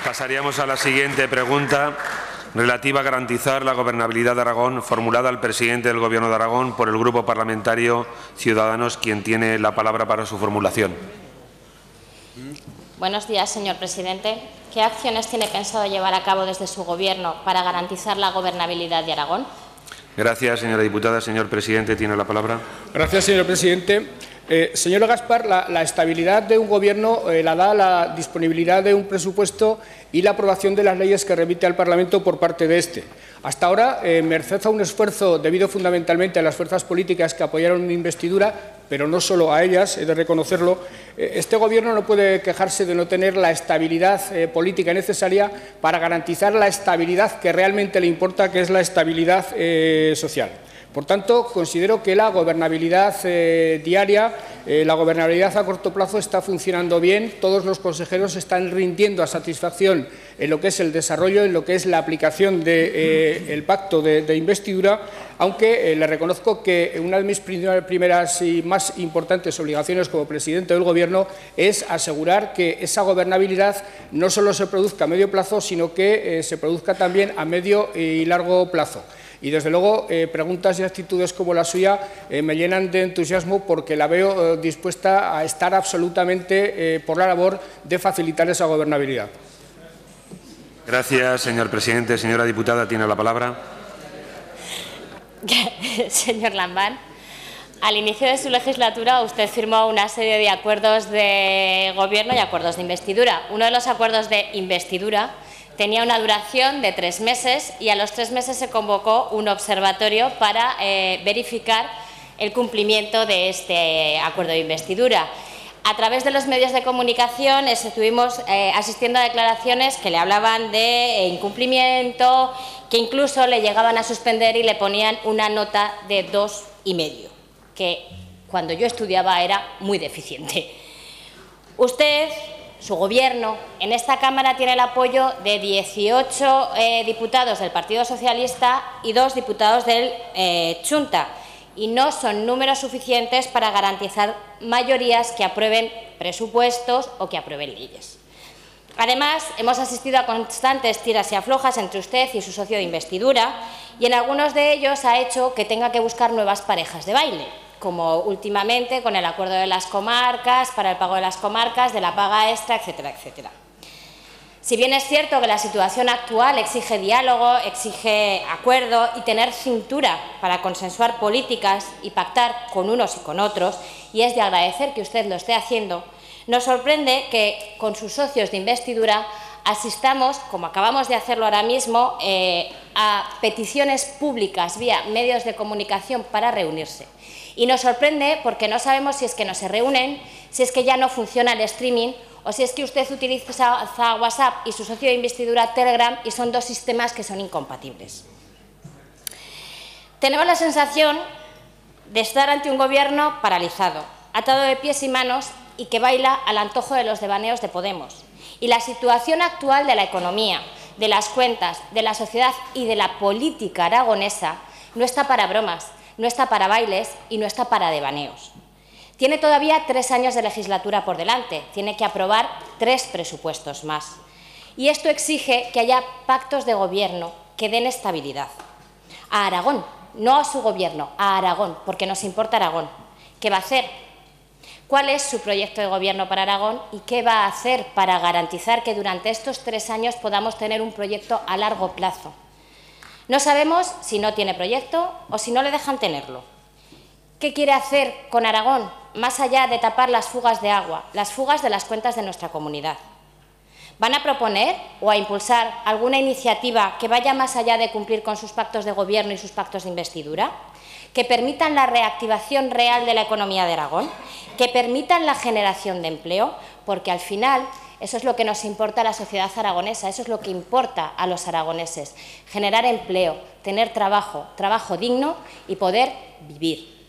Pasaríamos a la siguiente pregunta, relativa a garantizar la gobernabilidad de Aragón, formulada al presidente del Gobierno de Aragón por el Grupo Parlamentario Ciudadanos, quien tiene la palabra para su formulación. Buenos días, señor presidente. ¿Qué acciones tiene pensado llevar a cabo desde su Gobierno para garantizar la gobernabilidad de Aragón? Gracias, señora diputada. Señor presidente, tiene la palabra. Gracias, señor presidente. Señora Gaspar, la estabilidad de un Gobierno la da la disponibilidad de un presupuesto y la aprobación de las leyes que remite al Parlamento por parte de este. Hasta ahora, merced a un esfuerzo debido fundamentalmente a las fuerzas políticas que apoyaron mi investidura, pero no solo a ellas, he de reconocerlo, este Gobierno no puede quejarse de no tener la estabilidad política necesaria para garantizar la estabilidad que realmente le importa, que es la estabilidad social. Por tanto, considero que la gobernabilidad diaria, la gobernabilidad a corto plazo está funcionando bien. Todos los consejeros están rindiendo a satisfacción en lo que es el desarrollo, en lo que es la aplicación del pacto de investidura, aunque le reconozco que una de mis primeras y más importantes obligaciones como presidente del Gobierno es asegurar que esa gobernabilidad no solo se produzca a medio plazo, sino que se produzca también a medio y largo plazo. Y, desde luego, preguntas y actitudes como la suya me llenan de entusiasmo porque la veo dispuesta a estar absolutamente por la labor de facilitar esa gobernabilidad. Gracias, señor presidente. Señora diputada, tiene la palabra. Señor Lambán, al inicio de su legislatura usted firmó una serie de acuerdos de Gobierno y acuerdos de investidura. Uno de los acuerdos de investidura tenía una duración de 3 meses y a los 3 meses se convocó un observatorio para verificar el cumplimiento de este acuerdo de investidura. A través de los medios de comunicación estuvimos asistiendo a declaraciones que le hablaban de incumplimiento, que incluso le llegaban a suspender y le ponían una nota de 2,5, que cuando yo estudiaba era muy deficiente. Usted, su Gobierno, en esta Cámara tiene el apoyo de 18 diputados del Partido Socialista y 2 diputados del Xunta, y no son números suficientes para garantizar mayorías que aprueben presupuestos o que aprueben leyes. Además, hemos asistido a constantes tiras y aflojas entre usted y su socio de investidura, y en algunos de ellos ha hecho que tenga que buscar nuevas parejas de baile, como últimamente con el acuerdo de las comarcas, para el pago de las comarcas, de la paga extra, etcétera, etcétera. Si bien es cierto que la situación actual exige diálogo, exige acuerdo y tener cintura para consensuar políticas y pactar con unos y con otros, y es de agradecer que usted lo esté haciendo, nos sorprende que con sus socios de investidura asistamos, como acabamos de hacerlo ahora mismo, a peticiones públicas vía medios de comunicación para reunirse. Y nos sorprende porque no sabemos si es que no se reúnen, si es que ya no funciona el streaming o si es que usted utiliza WhatsApp y su socio de investidura Telegram y son 2 sistemas que son incompatibles. Tenemos la sensación de estar ante un Gobierno paralizado, atado de pies y manos y que baila al antojo de los devaneos de Podemos. Y la situación actual de la economía, de las cuentas, de la sociedad y de la política aragonesa no está para bromas, no está para bailes y no está para devaneos. Tiene todavía 3 años de legislatura por delante, tiene que aprobar 3 presupuestos más. Y esto exige que haya pactos de Gobierno que den estabilidad. A Aragón, no a su Gobierno, a Aragón, porque nos importa Aragón. ¿Qué va a hacer? ¿Cuál es su proyecto de Gobierno para Aragón y qué va a hacer para garantizar que durante estos 3 años podamos tener un proyecto a largo plazo? No sabemos si no tiene proyecto o si no le dejan tenerlo. ¿Qué quiere hacer con Aragón, más allá de tapar las fugas de agua, las fugas de las cuentas de nuestra comunidad? ¿Van a proponer o a impulsar alguna iniciativa que vaya más allá de cumplir con sus pactos de Gobierno y sus pactos de investidura? ¿Que permitan la reactivación real de la economía de Aragón? ¿Que permitan la generación de empleo? Porque al final eso es lo que nos importa a la sociedad aragonesa, eso es lo que importa a los aragoneses, generar empleo, tener trabajo, trabajo digno y poder vivir.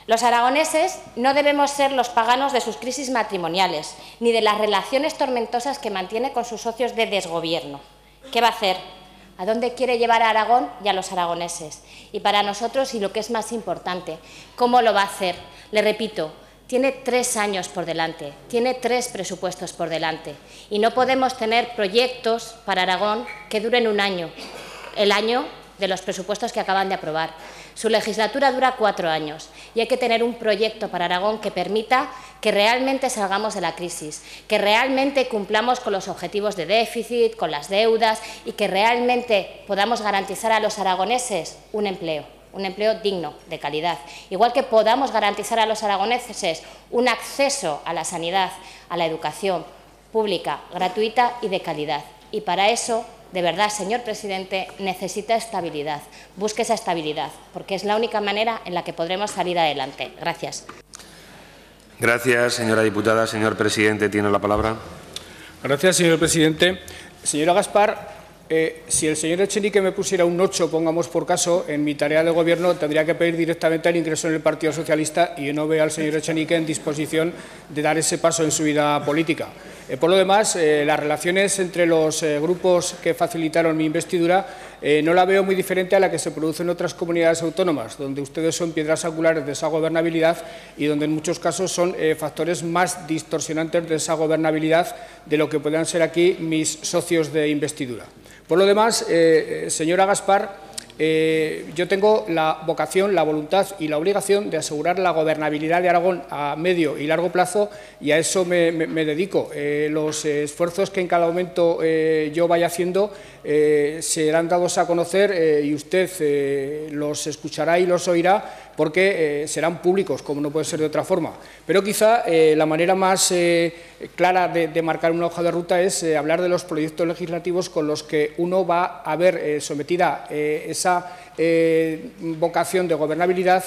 Los aragoneses no debemos ser los paganos de sus crisis matrimoniales, ni de las relaciones tormentosas que mantiene con sus socios de desgobierno. ¿Qué va a hacer? ¿A dónde quiere llevar a Aragón y a los aragoneses? Y para nosotros, y lo que es más importante, ¿cómo lo va a hacer? Le repito, tiene 3 años por delante, tiene 3 presupuestos por delante y no podemos tener proyectos para Aragón que duren un año, el año de los presupuestos que acaban de aprobar. Su legislatura dura 4 años y hay que tener un proyecto para Aragón que permita que realmente salgamos de la crisis, que realmente cumplamos con los objetivos de déficit, con las deudas y que realmente podamos garantizar a los aragoneses un empleo digno, de calidad. Igual que podamos garantizar a los aragoneses un acceso a la sanidad, a la educación pública, gratuita y de calidad. Y para eso, de verdad, señor presidente, necesita estabilidad. Busque esa estabilidad, porque es la única manera en la que podremos salir adelante. Gracias. Gracias, señora diputada. Señor presidente, tiene la palabra. Gracias, señor presidente. Señora Gaspar, si el señor Echenique me pusiera un 8, pongamos por caso, en mi tarea de Gobierno tendría que pedir directamente el ingreso en el Partido Socialista y yo no veo al señor Echenique en disposición de dar ese paso en su vida política. Por lo demás, las relaciones entre los grupos que facilitaron mi investidura no la veo muy diferente a la que se produce en otras comunidades autónomas, donde ustedes son piedras angulares de esa gobernabilidad y donde en muchos casos son factores más distorsionantes de esa gobernabilidad de lo que puedan ser aquí mis socios de investidura. Por lo demás, señora Gaspar, yo tengo la vocación, la voluntad y la obligación de asegurar la gobernabilidad de Aragón a medio y largo plazo y a eso me dedico. Los esfuerzos que en cada momento yo vaya haciendo serán dados a conocer y usted los escuchará y los oirá porque serán públicos, como no puede ser de otra forma. Pero quizá la manera más clara de marcar una hoja de ruta es hablar de los proyectos legislativos con los que uno va a ver sometida esa vocación de gobernabilidad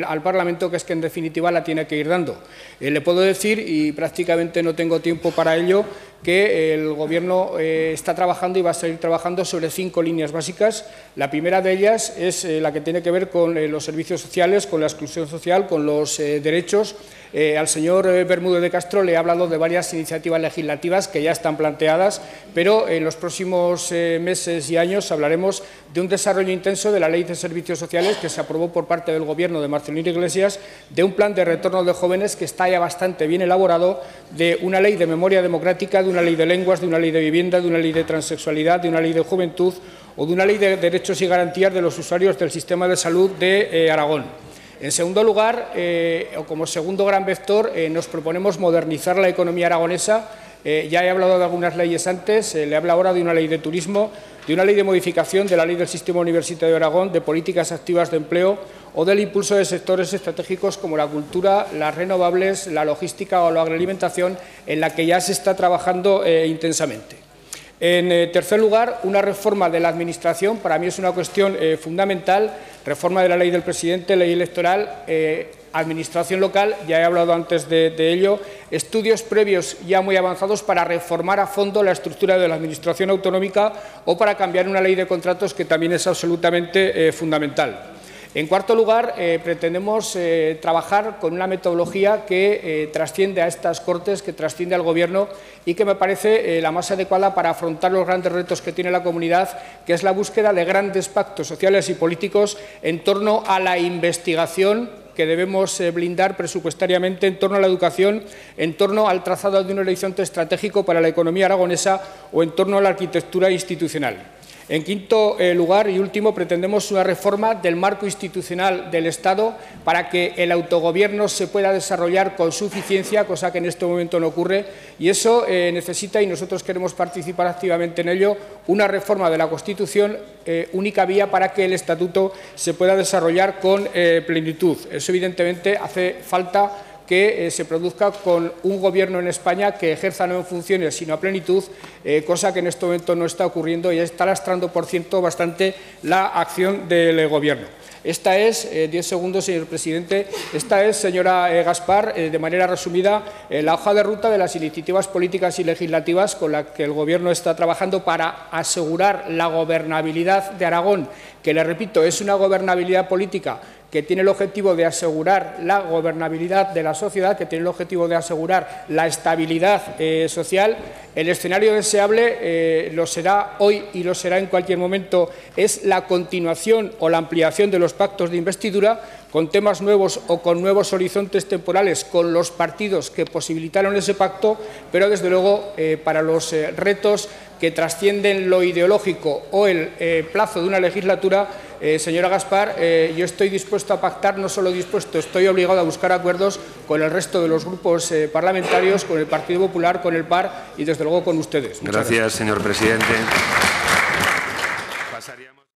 al Parlamento, que es que en definitiva la tiene que ir dando. Le puedo decir, y prácticamente no tengo tiempo para ello, que el Gobierno está trabajando y va a seguir trabajando sobre 5 líneas básicas. La primera de ellas es la que tiene que ver con los servicios sociales, con la exclusión social, con los derechos. Al señor Bermúdez de Castro le he hablado de varias iniciativas legislativas que ya están planteadas, pero en los próximos meses y años hablaremos de un desarrollo intenso de la Ley de Servicios Sociales que se aprobó por parte del Gobierno de Marcelino Iglesias, de un plan de retorno de jóvenes que está ya bastante bien elaborado, de una ley de memoria democrática, de una ley de lenguas, de una ley de vivienda, de una ley de transexualidad, de una ley de juventud o de una ley de derechos y garantías de los usuarios del sistema de salud de Aragón. En segundo lugar, o como segundo gran vector, nos proponemos modernizar la economía aragonesa. Ya he hablado de algunas leyes antes, le hablo ahora de una ley de turismo, de una ley de modificación de la ley del Sistema Universitario de Aragón, de políticas activas de empleo o del impulso de sectores estratégicos como la cultura, las renovables, la logística o la agroalimentación, en la que ya se está trabajando intensamente. En tercer lugar, una reforma de la Administración, para mí es una cuestión fundamental, reforma de la ley del presidente, ley electoral, Administración local, ya he hablado antes de ello, estudios previos ya muy avanzados para reformar a fondo la estructura de la Administración autonómica o para cambiar una ley de contratos que también es absolutamente fundamental. En cuarto lugar, pretendemos trabajar con una metodología que trasciende a estas Cortes, que trasciende al Gobierno y que me parece la más adecuada para afrontar los grandes retos que tiene la comunidad, que es la búsqueda de grandes pactos sociales y políticos en torno a la investigación que debemos blindar presupuestariamente, en torno a la educación, en torno al trazado de un horizonte estratégico para la economía aragonesa o en torno a la arquitectura institucional. En quinto lugar y último, pretendemos una reforma del marco institucional del Estado para que el autogobierno se pueda desarrollar con suficiencia, cosa que en este momento no ocurre, y eso necesita, y nosotros queremos participar activamente en ello, una reforma de la Constitución, única vía para que el Estatuto se pueda desarrollar con plenitud. Eso, evidentemente, hace falta que se produzca con un Gobierno en España que ejerza no en funciones sino a plenitud, cosa que en este momento no está ocurriendo y está lastrando, por cierto, bastante la acción del Gobierno. Esta es, 10 segundos, señor presidente, esta es, señora Gaspar, de manera resumida, la hoja de ruta de las iniciativas políticas y legislativas con las que el Gobierno está trabajando para asegurar la gobernabilidad de Aragón, que, le repito, es una gobernabilidad política que tiene el objetivo de asegurar la gobernabilidad de la sociedad, que tiene el objetivo de asegurar la estabilidad social. El escenario deseable lo será hoy y lo será en cualquier momento, es la continuación o la ampliación de los pactos de investidura con temas nuevos o con nuevos horizontes temporales con los partidos que posibilitaron ese pacto, pero desde luego para los retos que trascienden lo ideológico o el plazo de una legislatura, señora Gaspar, yo estoy dispuesto a pactar, no solo dispuesto, estoy obligado a buscar acuerdos con el resto de los grupos parlamentarios, con el Partido Popular, con el PAR y, desde luego, con ustedes. Gracias, señor presidente. Pasaríamos